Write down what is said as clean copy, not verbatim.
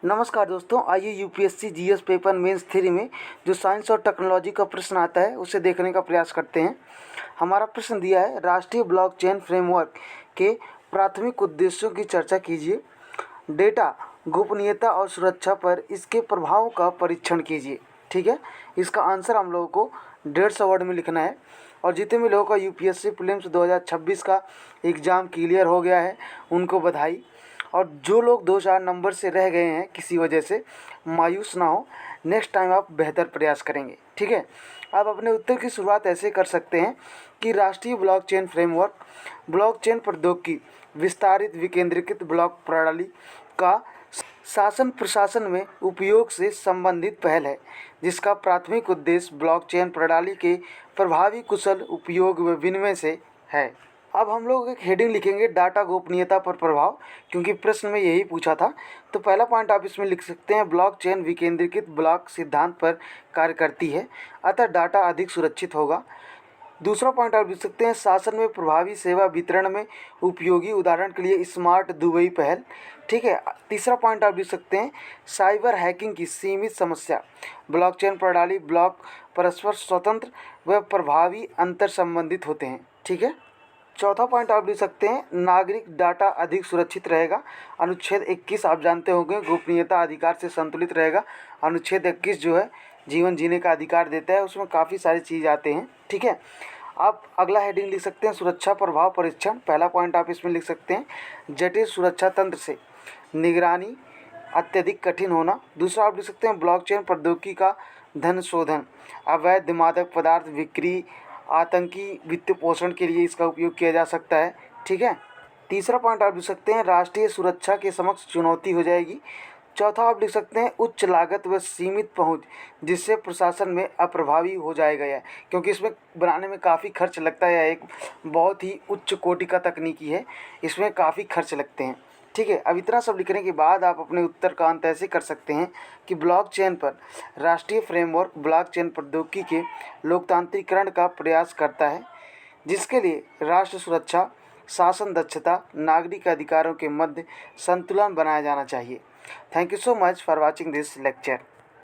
नमस्कार दोस्तों, आइए UPSC GS paper mains three में जो साइंस और टेक्नोलॉजी का प्रश्न आता है उसे देखने का प्रयास करते हैं। हमारा प्रश्न दिया है, राष्ट्रीय ब्लॉकचेन फ्रेमवर्क के प्राथमिक उद्देश्यों की चर्चा कीजिए। डेटा गोपनीयता और सुरक्षा पर इसके प्रभाव का परीक्षण कीजिए। ठीक है, इसका आंसर हम लोगों को 150 वर्ड में लिखना है। और जितने भी लोगों का यूपीएससी प्रीलिम्स 2026 का एग्ज़ाम क्लियर हो गया है उनको बधाई। और जो लोग 2-4 नंबर से रह गए हैं किसी वजह से, मायूस ना हो, नेक्स्ट टाइम आप बेहतर प्रयास करेंगे। ठीक है, आप अपने उत्तर की शुरुआत ऐसे कर सकते हैं कि राष्ट्रीय ब्लॉकचेन फ्रेमवर्क ब्लॉकचेन प्रौद्योगिकी विस्तारित विकेंद्रीकृत ब्लॉक प्रणाली का शासन प्रशासन में उपयोग से संबंधित पहल है, जिसका प्राथमिक उद्देश्य ब्लॉकचेन प्रणाली के प्रभावी कुशल उपयोग व विनिमय से है। अब हम लोग एक हेडिंग लिखेंगे, डाटा गोपनीयता पर प्रभाव, क्योंकि प्रश्न में यही पूछा था। तो पहला पॉइंट आप इसमें लिख सकते हैं, ब्लॉकचेन विकेंद्रीकृत ब्लॉक सिद्धांत पर कार्य करती है, अतः डाटा अधिक सुरक्षित होगा। दूसरा पॉइंट आप लिख सकते हैं, शासन में प्रभावी सेवा वितरण में उपयोगी, उदाहरण के लिए स्मार्ट दुबई पहल। ठीक है, तीसरा पॉइंट आप लिख सकते हैं, साइबर हैकिंग की सीमित समस्या, ब्लॉकचेन प्रणाली ब्लॉक परस्पर स्वतंत्र व प्रभावी अंतर संबंधित होते हैं। ठीक है, चौथा पॉइंट आप लिख सकते हैं, नागरिक डाटा अधिक सुरक्षित रहेगा। अनुच्छेद 21 आप जानते होंगे, गोपनीयता अधिकार से संतुलित रहेगा। अनुच्छेद 21 जो है जीवन जीने का अधिकार देता है, उसमें काफ़ी सारी चीज़ आते हैं। ठीक है, आप अगला हेडिंग लिख सकते हैं, सुरक्षा प्रभाव परीक्षण। पहला पॉइंट आप इसमें लिख सकते हैं, जटिल सुरक्षा तंत्र से निगरानी अत्यधिक कठिन होना। दूसरा आप लिख सकते हैं, ब्लॉकचेन प्रौद्योगिकी का धन शोधन, अवैध मादक पदार्थ बिक्री, आतंकी वित्त पोषण के लिए इसका उपयोग किया जा सकता है। ठीक है, तीसरा पॉइंट आप लिख सकते हैं, राष्ट्रीय सुरक्षा के समक्ष चुनौती हो जाएगी। चौथा आप लिख सकते हैं, उच्च लागत व सीमित पहुंच, जिससे प्रशासन में अप्रभावी हो जाएगा यह, क्योंकि इसमें बनाने में काफ़ी खर्च लगता है। एक बहुत ही उच्च कोटि का तकनीकी है, इसमें काफ़ी खर्च लगते हैं। ठीक है, अब इतना सब लिखने के बाद आप अपने उत्तर का अंत ऐसे कर सकते हैं कि ब्लॉकचेन पर राष्ट्रीय फ्रेमवर्क ब्लॉकचेन प्रौद्योगिकी के लोकतांत्रिकरण का प्रयास करता है, जिसके लिए राष्ट्र सुरक्षा, शासन दक्षता, नागरिक अधिकारों के मध्य संतुलन बनाया जाना चाहिए। Thank you so much for watching this lecture.